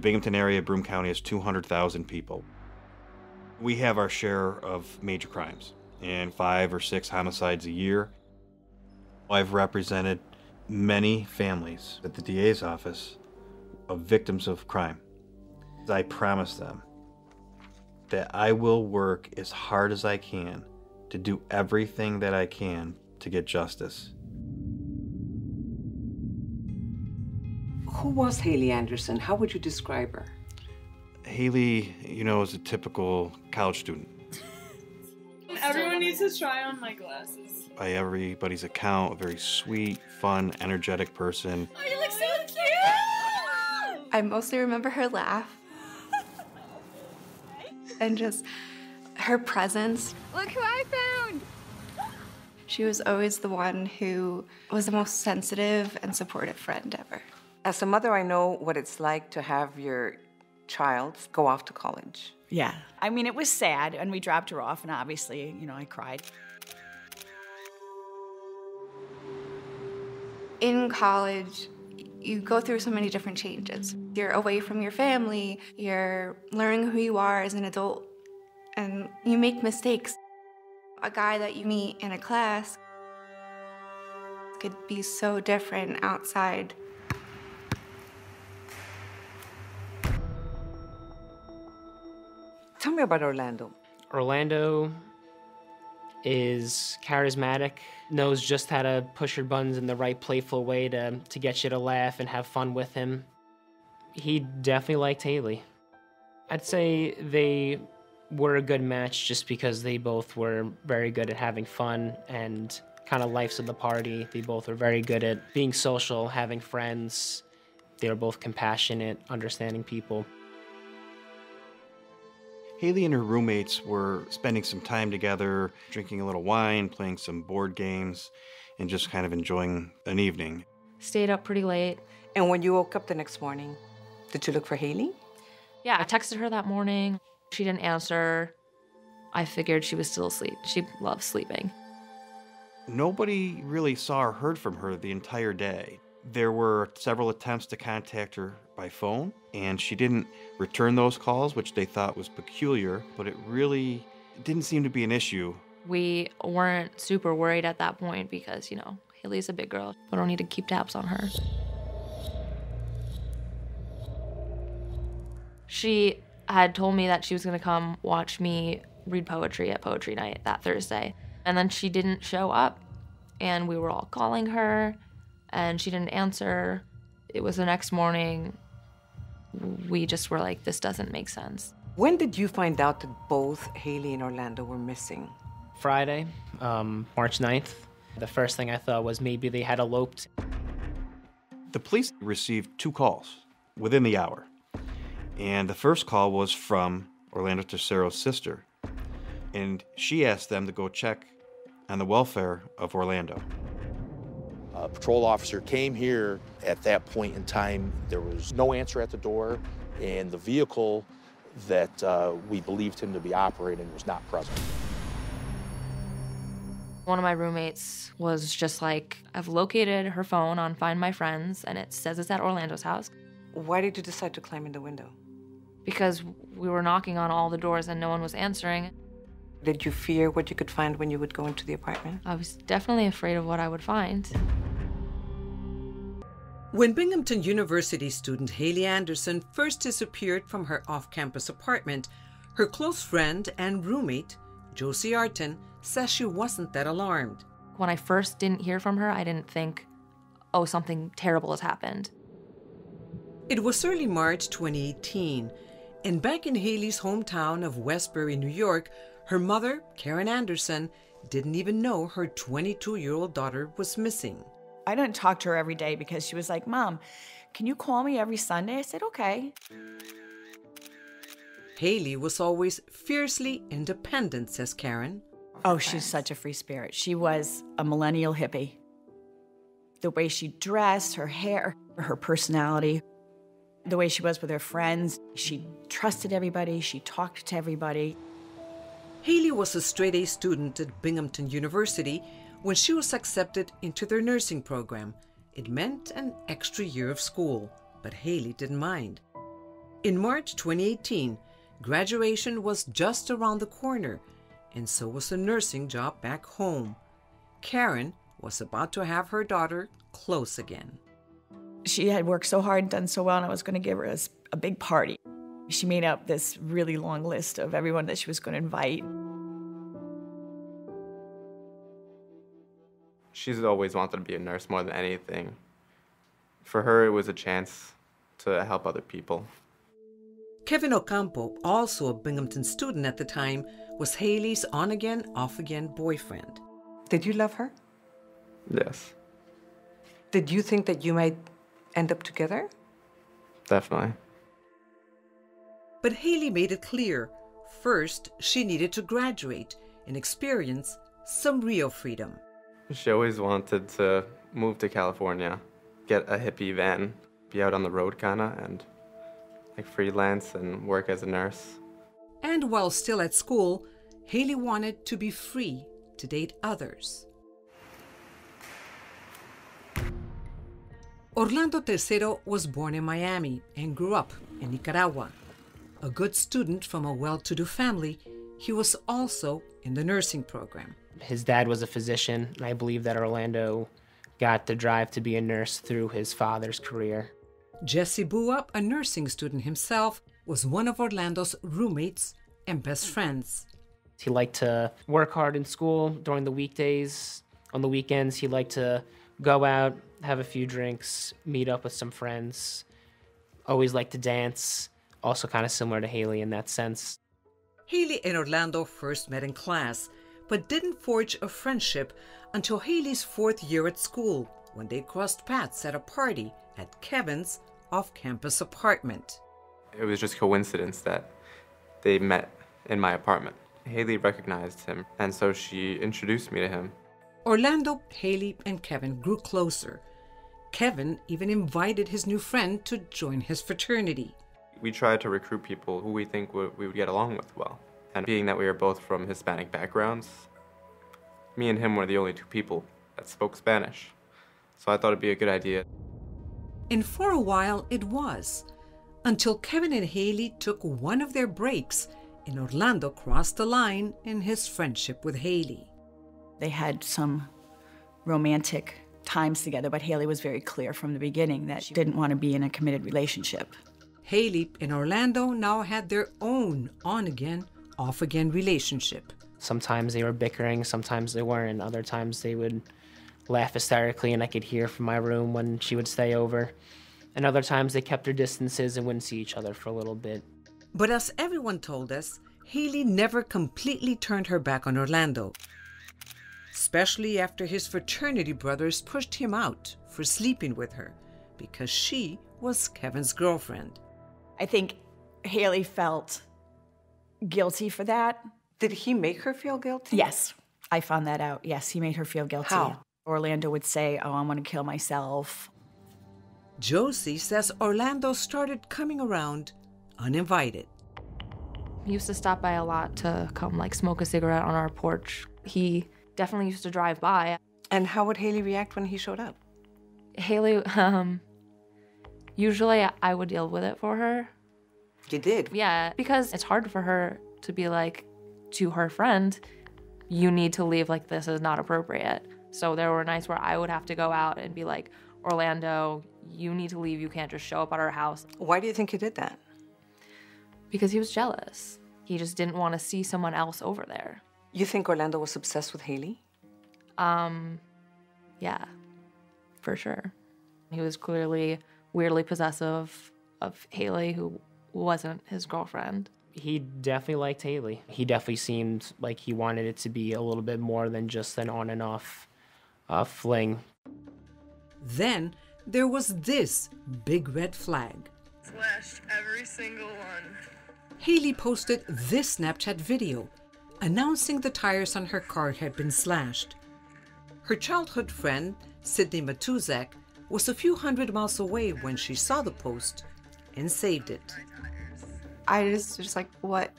Binghamton area, Broome County, is 200,000 people. We have our share of major crimes and 5 or 6 homicides a year. I've represented many families at the DA's office of victims of crime. I promise them that I will work as hard as I can to do everything that I can to get justice. Who was Haley Anderson? How would you describe her? Haley, is a typical college student. Everyone needs to try on my glasses. By everybody's account, a very sweet, fun, energetic person. Oh, you look so cute! I mostly remember her laugh. And just her presence. Look who I found! She was always the one who was the most sensitive and supportive friend ever. As a mother, I know what it's like to have your child go off to college. Yeah. I mean, it was sad, and we dropped her off, and obviously, I cried. In college, you go through so many different changes. You're away from your family, you're learning who you are as an adult, and you make mistakes. A guy that you meet in a class could be so different outside. Tell me about Orlando. Orlando is charismatic, knows just how to push her buttons in the right playful way to get you to laugh and have fun with him. He definitely liked Haley. I'd say they were a good match just because they both were very good at having fun and kind of life's of the party. They both were very good at being social, having friends. They were both compassionate, understanding people. Haley and her roommates were spending some time together, drinking a little wine, playing some board games, and just kind of enjoying an evening. Stayed up pretty late. And when you woke up the next morning, did you look for Haley? Yeah, I texted her that morning. She didn't answer. I figured she was still asleep. She loves sleeping. Nobody really saw or heard from her the entire day. There were several attempts to contact her by phone, and she didn't return those calls, which they thought was peculiar, but it really didn't seem to be an issue. We weren't super worried at that point because, Haley's a big girl. We don't need to keep tabs on her. She had told me that she was gonna come watch me read poetry at poetry night that Thursday. And then she didn't show up, and we were all calling her, and she didn't answer. It was the next morning. We just were like, this doesn't make sense. When did you find out that both Haley and Orlando were missing? Friday, March 9th. The first thing I thought was maybe they had eloped. The police received 2 calls within the hour. And the first call was from Orlando Tercero's sister. And she asked them to go check on the welfare of Orlando. A patrol officer came here. At that point in time, there was no answer at the door, and the vehicle that we believed him to be operating was not present. One of my roommates was just like, I've located her phone on Find My Friends, and it says it's at Orlando's house. Why did you decide to climb in the window? Because we were knocking on all the doors and no one was answering. Did you fear what you could find when you would go into the apartment? I was definitely afraid of what I would find. When Binghamton University student Haley Anderson first disappeared from her off-campus apartment, her close friend and roommate, Josie Arton, says she wasn't that alarmed. When I first didn't hear from her, I didn't think, oh, something terrible has happened. It was early March 2018, and back in Haley's hometown of Westbury, New York, her mother, Karen Anderson, didn't even know her 22-year-old daughter was missing. I didn't talk to her every day because she was like, Mom, can you call me every Sunday? I said, okay. Haley was always fiercely independent, says Karen. Oh, she's such a free spirit. She was a millennial hippie. The way she dressed, her hair, her personality, the way she was with her friends. She trusted everybody. She talked to everybody. Haley was a straight-A student at Binghamton University when she was accepted into their nursing program. It meant an extra year of school, but Haley didn't mind. In March 2018, graduation was just around the corner, and so was a nursing job back home. Karen was about to have her daughter close again. She had worked so hard and done so well, and I was going to give her a big party. She made up this really long list of everyone that she was going to invite. She's always wanted to be a nurse more than anything. For her, it was a chance to help other people. Kevin Ocampo, also a Binghamton student at the time, was Haley's on-again, off-again boyfriend. Did you love her? Yes, Did you think that you might end up together? definitely. But Haley made it clear, first, she needed to graduate and experience some real freedom. She always wanted to move to California, get a hippie van, be out on the road kinda, and like freelance and work as a nurse. And while still at school, Haley wanted to be free to date others. Orlando Tercero was born in Miami and grew up in Nicaragua. A good student from a well-to-do family, he was also in the nursing program. His dad was a physician, and I believe that Orlando got the drive to be a nurse through his father's career. Jesse Buap, a nursing student himself, was one of Orlando's roommates and best friends. He liked to work hard in school during the weekdays. On the weekends, he liked to go out, have a few drinks, meet up with some friends. Always liked to dance, also kind of similar to Haley in that sense. Haley and Orlando first met in class, but didn't forge a friendship until Haley's 4th year at school, when they crossed paths at a party at Kevin's off-campus apartment. It was just coincidence that they met in my apartment. Haley recognized him, and so she introduced me to him. Orlando, Haley, and Kevin grew closer. Kevin even invited his new friend to join his fraternity. We tried to recruit people who we think we would get along with well. And being that we were both from Hispanic backgrounds, me and him were the only two people that spoke Spanish. So I thought it'd be a good idea. And for a while it was, until Kevin and Haley took one of their breaks and Orlando crossed the line in his friendship with Haley. They had some romantic times together, but Haley was very clear from the beginning that she didn't want to be in a committed relationship. Haley and Orlando now had their own on-again, off-again relationship. Sometimes they were bickering, sometimes they weren't. Other times they would laugh hysterically, and I could hear from my room when she would stay over. And other times they kept their distances and wouldn't see each other for a little bit. But as everyone told us, Haley never completely turned her back on Orlando, especially after his fraternity brothers pushed him out for sleeping with her because she was Kevin's girlfriend. I think Haley felt guilty for that. Did he make her feel guilty? Yes, I found that out. Yes, he made her feel guilty. How? Orlando would say, "Oh, I'm going to kill myself." Josie says Orlando started coming around uninvited. He used to stop by a lot to come like smoke a cigarette on our porch. He definitely used to drive by. And how would Haley react when he showed up? Haley, usually I would deal with it for her. You did? Yeah, because it's hard for her to be like, to her friend, you need to leave, like this is not appropriate. So there were nights where I would have to go out and be like, Orlando, you need to leave, you can't just show up at our house. Why do you think he did that? Because he was jealous. He just didn't want to see someone else over there. You think Orlando was obsessed with Haley? Yeah, for sure. He was clearly weirdly possessive of Haley, who wasn't his girlfriend. He definitely liked Haley. He definitely seemed like he wanted it to be a little bit more than just an on and off fling. Then there was this big red flag. Slashed every single one. Haley posted this Snapchat video announcing the tires on her car had been slashed. Her childhood friend, Sydney Matuzak, was a few hundred miles away when she saw the post and saved it. I just like, what